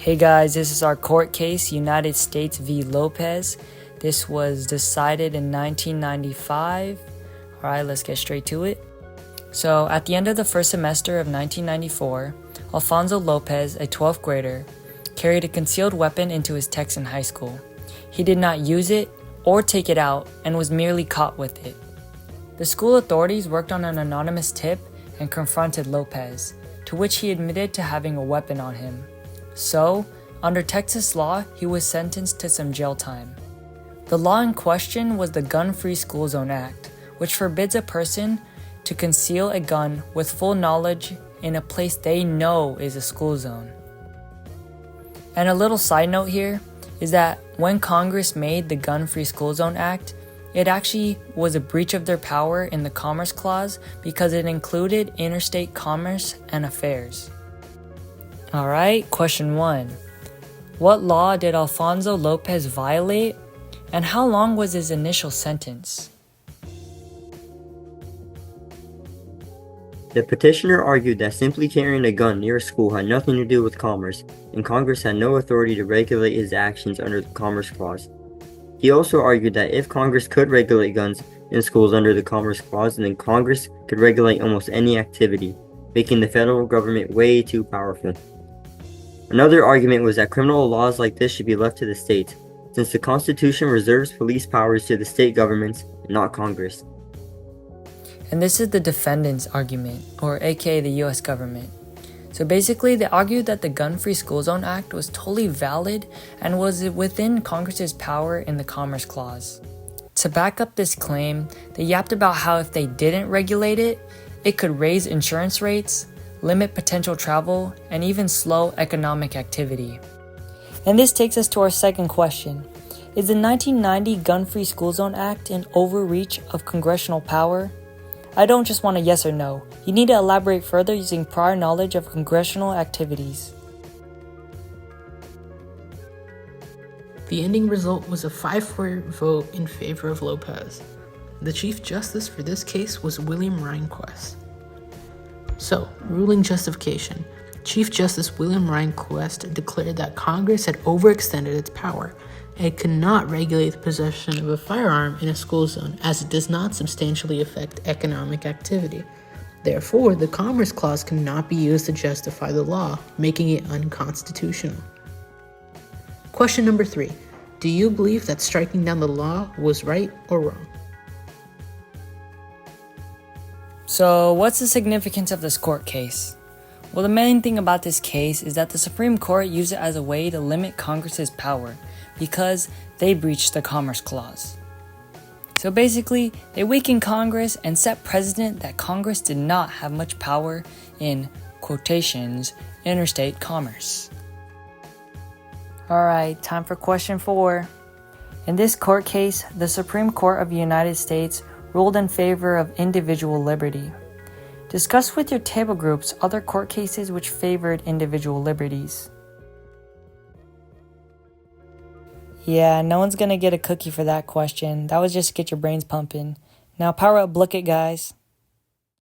Hey guys, this is our court case, United States v. Lopez. This was decided in 1995. Alright, let's get straight to it. So, at the end of the first semester of 1994, Alfonso Lopez, a 12th grader, carried a concealed weapon into his Texan high school. He did not use it or take it out and was merely caught with it. The school authorities worked on an anonymous tip and confronted Lopez, to which he admitted to having a weapon on him. So, under Texas law, he was sentenced to some jail time. The law in question was the Gun-Free School Zone Act, which forbids a person to conceal a gun with full knowledge in a place they know is a school zone. And a little side note here is that when Congress made the Gun-Free School Zone Act, it actually was a breach of their power in the Commerce Clause because it included interstate commerce and affairs. Alright, question 1. What law did Alfonso Lopez violate, and how long was his initial sentence? The petitioner argued that simply carrying a gun near a school had nothing to do with commerce, and Congress had no authority to regulate his actions under the Commerce Clause. He also argued that if Congress could regulate guns in schools under the Commerce Clause, then Congress could regulate almost any activity, making the federal government way too powerful. Another argument was that criminal laws like this should be left to the states, since the Constitution reserves police powers to the state governments, not Congress. And this is the defendant's argument, or aka the US government. So basically, they argued that the Gun-Free School Zone Act was totally valid and was within Congress's power in the Commerce Clause. To back up this claim, they yapped about how if they didn't regulate it, it could raise insurance rates, limit potential travel, and even slow economic activity. And this takes us to our second question. Is the 1990 Gun-Free School Zone Act an overreach of congressional power? I don't just want a yes or no. You need to elaborate further using prior knowledge of congressional activities. The ending result was a 5-4 vote in favor of Lopez. The Chief Justice for this case was William Rehnquist. So, ruling justification. Chief Justice William Rehnquist declared that Congress had overextended its power and could not regulate the possession of a firearm in a school zone, as it does not substantially affect economic activity. Therefore, the Commerce Clause cannot be used to justify the law, making it unconstitutional. Question number 3. Do you believe that striking down the law was right or wrong? So, what's the significance of this court case? Well, the main thing about this case is that the Supreme Court used it as a way to limit Congress's power because they breached the Commerce Clause. So basically, they weakened Congress and set precedent that Congress did not have much power in, quotations, interstate commerce. Alright, time for question 4. In this court case, the Supreme Court of the United States ruled in favor of individual liberty. Discuss with your table groups other court cases which favored individual liberties. Yeah, no one's gonna get a cookie for that question. That was just to get your brains pumping. Now power up, look it, guys.